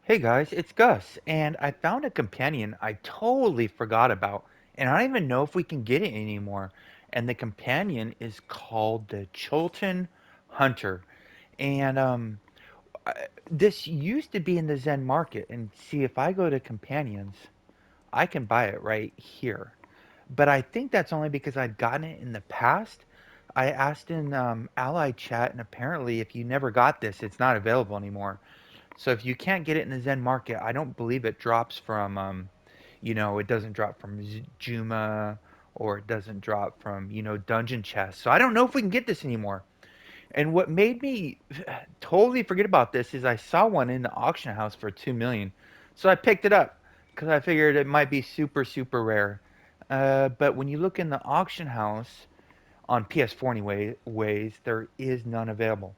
Hey guys, it's Gus, and I found a companion I totally forgot about, and I don't even know if we can get it anymore. And the companion is called the Chultan Hunter. And this used to be in the Zen market, and see if I go to companions, I can buy it right here. But I think that's only because I'd gotten it in the past. I asked in Ally Chat, and apparently, if you never got this, it's not available anymore. So if you can't get it in the Zen market, I don't believe it drops from, it doesn't drop from Juma or it doesn't drop from, dungeon chests. So I don't know if we can get this anymore. And what made me totally forget about this is I saw one in the auction house for 2 million. So I picked it up because I figured it might be super, super rare. But when you look in the auction house on PS4 anyways, there is none available.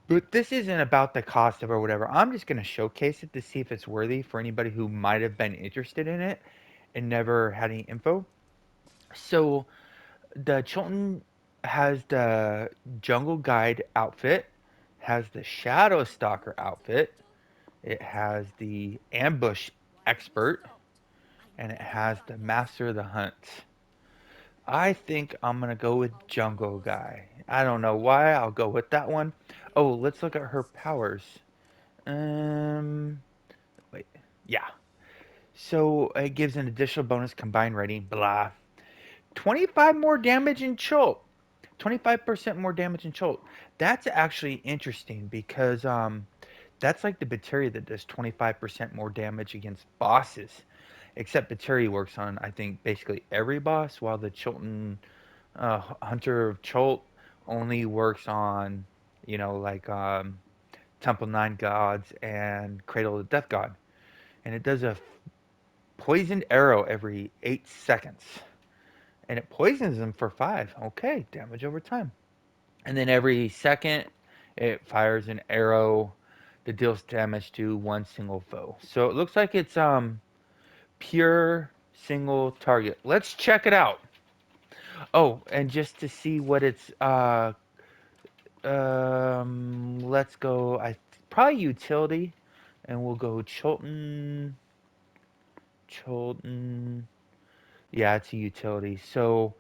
But this isn't about the cost of it or whatever. I'm just going to showcase it to see if it's worthy for anybody who might have been interested in it and never had any info. So the Chultan has the Jungle Guide outfit, has the Shadow Stalker outfit, it has the Ambush Expert, and it has the Master of the Hunt. I think I'm gonna go with Jungle Guy. I don't know why. I'll go with that one. Oh, let's look at her powers. Um, Wait, yeah. So it gives an additional bonus combined rating. Blah. 25 more damage in Chult. 25% more damage in Chult. That's actually interesting because that's like the Batteria that does 25% more damage against bosses. Except Batteria works on, I think, basically every boss, while the Chultan Hunter of Chult only works on, like Temple Nine Gods and Cradle of the Death God. And it does a poisoned arrow every 8 seconds. And it poisons them for 5. Okay, damage over time. And then every second, it fires an arrow that deals damage to one single foe. So it looks like it's pure single target. Let's check it out. Oh, and just to see what it's let's go I probably utility, and we'll go Chultan. Yeah, it's a utility. So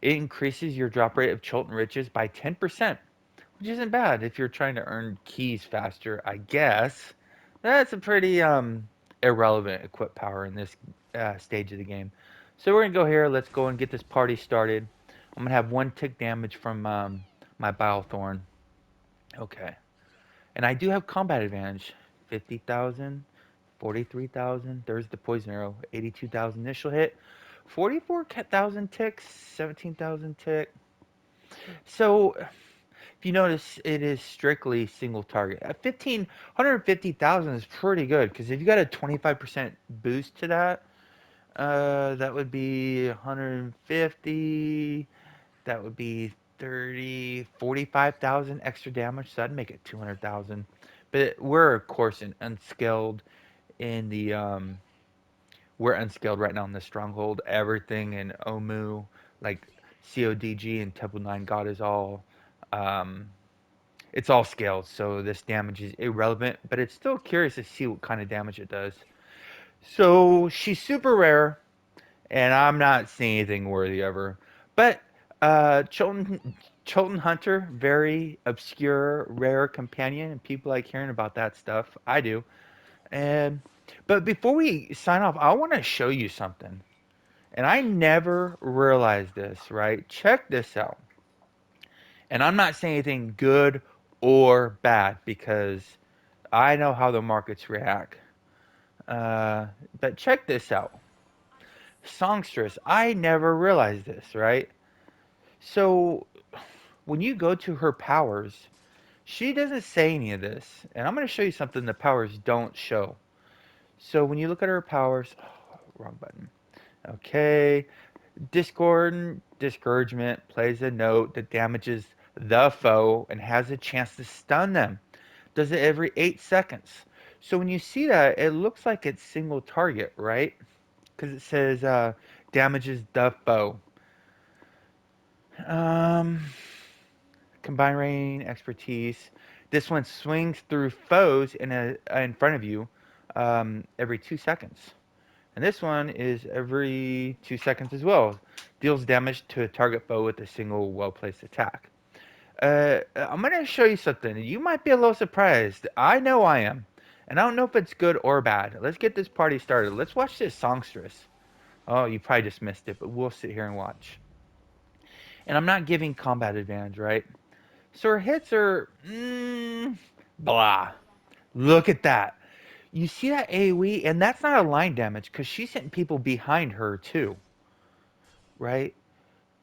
it increases your drop rate of Chultan Riches by 10%, which isn't bad if you're trying to earn keys faster, I guess. That's a pretty irrelevant equip power in this stage of the game. So we're going to go here. Let's go and get this party started. I'm going to have 1 tick damage from my Bilethorn. Okay. And I do have combat advantage. 50,000, 43,000. There's the poison arrow. 82,000 initial hit. 44,000 ticks. 17,000 tick. So if you notice, it is strictly single target. At 150,000 is pretty good because if you got a 25% boost to that, that would be 150. That would be 30, 45,000 extra damage. So that'd make it 200,000. But we're of course in unskilled in the we're unskilled right now in the stronghold. Everything in Omu, like CODG and Temple Nine God, is all um, it's all scaled. So this damage is irrelevant, but it's still curious to see what kind of damage it does. So she's super rare, and I'm not seeing anything worthy of her. But Chultan Hunter, very obscure, rare companion, and people like hearing about that stuff. I do. And but before we sign off, I want to show you something. And I never realized this, right? Check this out. And I'm not saying anything good or bad because I know how the markets react. But check this out. Songstress, I never realized this, right? So when you go to her powers, she doesn't say any of this. And I'm going to show you something the powers don't show. So when you look at her powers, oh, wrong button. Okay. Discouragement plays a note that damages the foe and has a chance to stun them. Does it every 8 seconds. So when you see that, it looks like it's single target, right? Because it says damages the foe. Um, Combine rain, expertise. This one swings through foes in front of you. every 2 seconds. And this one is every 2 seconds as well. Deals damage to a target foe with a single well-placed attack. I'm gonna show you something. You might be a little surprised. I know I am. And I don't know if it's good or bad. Let's get this party started. Let's watch this Songstress. Oh, you probably just missed it, but we'll sit here and watch. And I'm not giving combat advantage, right? So her hits are blah. Look at that. You see that AoE, and that's not a line damage because she's hitting people behind her too, right?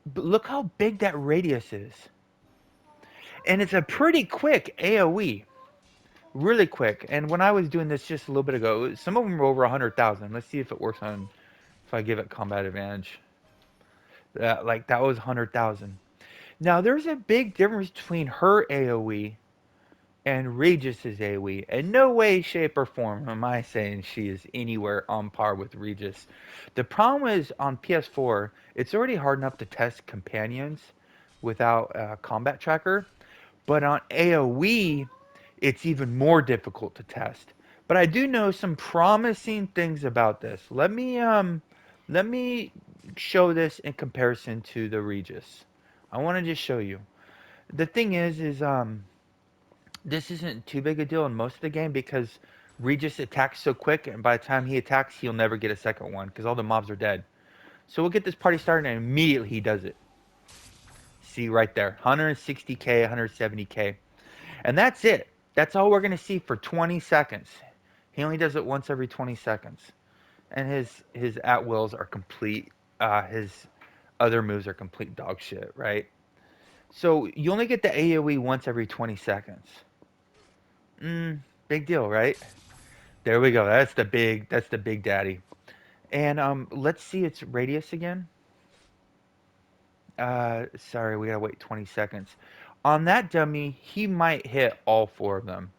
But look how big that radius is, and it's a pretty quick AoE, really quick. And when I was doing this just a little bit ago, some of them were over 100,000. Let's see if it works on if I give it combat advantage. Like that was 100,000. Now there's a big difference between her AoE and Regis's AoE. In no way, shape, or form am I saying she is anywhere on par with Regis. The problem is on PS4, it's already hard enough to test companions without a combat tracker, but on AoE, it's even more difficult to test. But I do know some promising things about this. Let me show this in comparison to the Regis. I want to just show you. The thing is this isn't too big a deal in most of the game because Regis attacks so quick, and by the time he attacks, he'll never get a second one because all the mobs are dead. So we'll get this party started, and immediately he does it. See right there, 160k, 170k, and that's it. That's all we're gonna see for 20 seconds. He only does it once every 20 seconds, and his at wills are complete. His other moves are complete dog shit, right? So you only get the AOE once every 20 seconds. Big deal, right? There we go. That's the big daddy. And let's see its radius again. Sorry, we gotta wait 20 seconds. On that dummy, he might hit all four of them.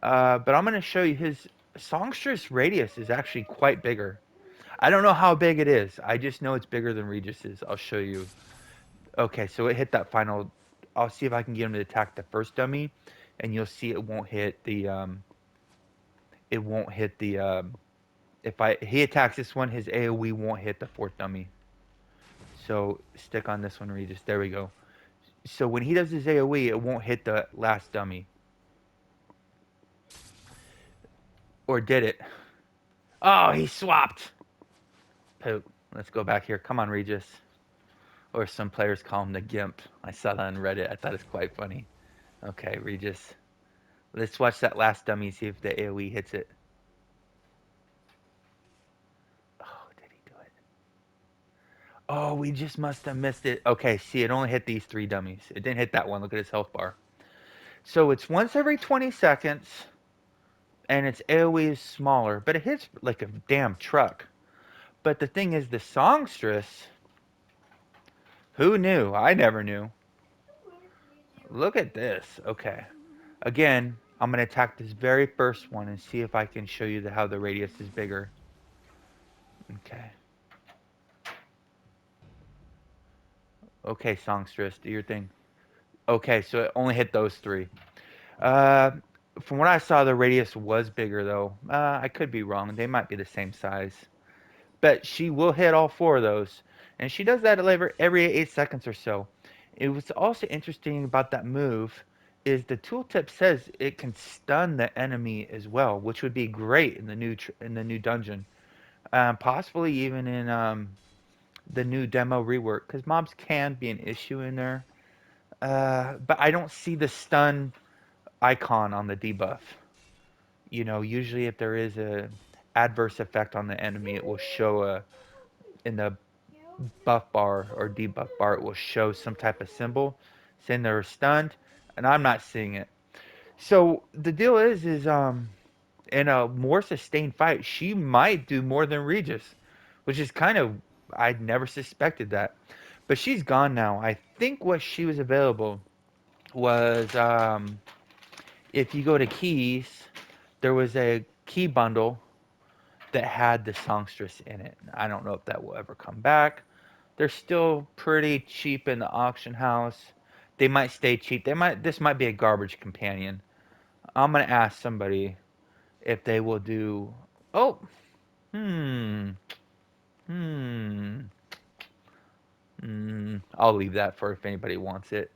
But I'm gonna show you his Songstress radius is actually quite bigger. I don't know how big it is. I just know it's bigger than Regis's. I'll show you. Okay, so it hit that final. I'll see if I can get him to attack the first dummy, and you'll see it won't hit the. It won't hit the. If he attacks this one, his AOE won't hit the fourth dummy. So stick on this one, Regis. There we go. So when he does his AOE, it won't hit the last dummy. Or did it? Oh, he swapped. Poop. Let's go back here. Come on, Regis. Or some players call him the Gimp. I saw that on Reddit. I thought it's quite funny. Okay, Regis. Let's watch that last dummy, see if the AoE hits it. Oh, did he do it? Oh, we just must have missed it. Okay, see, it only hit these three dummies. It didn't hit that one. Look at his health bar. So it's once every 20 seconds, and its AoE is smaller, but it hits like a damn truck. But the thing is, the Songstress, who knew? I never knew. Look at this. Okay. Again, I'm going to attack this very first one and see if I can show you how the radius is bigger. Okay. Okay, Songstress, do your thing. Okay, so it only hit those three. Uh, from what I saw, the radius was bigger, though. I could be wrong. They might be the same size. But she will hit all four of those. And she does that every 8 seconds or so. It was also interesting about that move is the tooltip says it can stun the enemy as well, which would be great in the new dungeon, possibly even in the new demo rework, because mobs can be an issue in there. But I don't see the stun icon on the debuff. Usually if there is a adverse effect on the enemy, it will show in the buff bar or debuff bar, it will show some type of symbol saying they're stunned, and I'm not seeing it. So the deal is in a more sustained fight, she might do more than Regis, which is kind of I'd never suspected that. But she's gone now. I think what she was available was if you go to keys, there was a key bundle that had the songstress in it. I don't know if that will ever come back. They're still pretty cheap in the auction house. They might stay cheap. This might be a garbage companion. I'm gonna ask somebody if they will do. Oh, hmm, hmm, I'll leave that for if anybody wants it.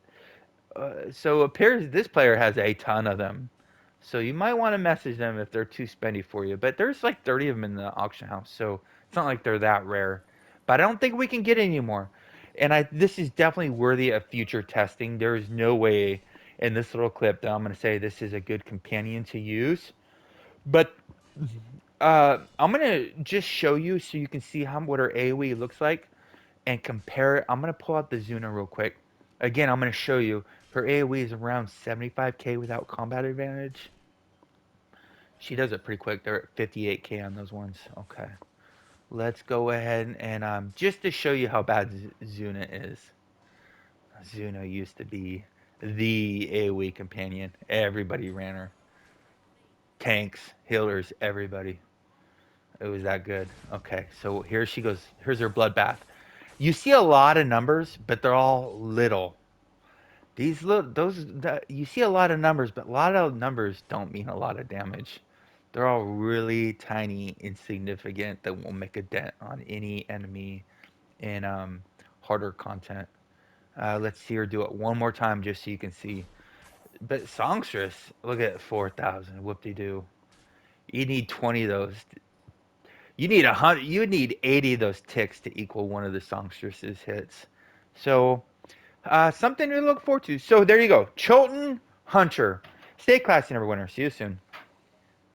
So it appears this player has a ton of them. So you might want to message them if they're too spendy for you. But there's like 30 of them in the auction house, so it's not like they're that rare. But I don't think we can get any more. And this is definitely worthy of future testing. There is no way in this little clip that I'm going to say this is a good companion to use. But I'm going to just show you so you can see how what her AoE looks like and compare it. I'm going to pull out the Zuna real quick. Again, I'm going to show you. Her AoE is around 75k without combat advantage. She does it pretty quick. They're at 58k on those ones. Okay. Let's go ahead and just to show you how bad Zuna is. Zuna used to be the AoE companion. Everybody ran her. Tanks, healers, everybody. It was that good. Okay, so here she goes. Here's her bloodbath. You see a lot of numbers, but they're all little. These little those you see a lot of numbers, but a lot of numbers don't mean a lot of damage. They're all really tiny, insignificant that won't make a dent on any enemy in harder content. Let's see her do it one more time just so you can see. But Songstress, look at 4,000. Whoop de doo. You need 20 of those. You need 100. You need 80 of those ticks to equal one of the Songstress's hits. So something to look forward to. So there you go. Chultan Hunter. Stay classy, Neverwinter. See you soon.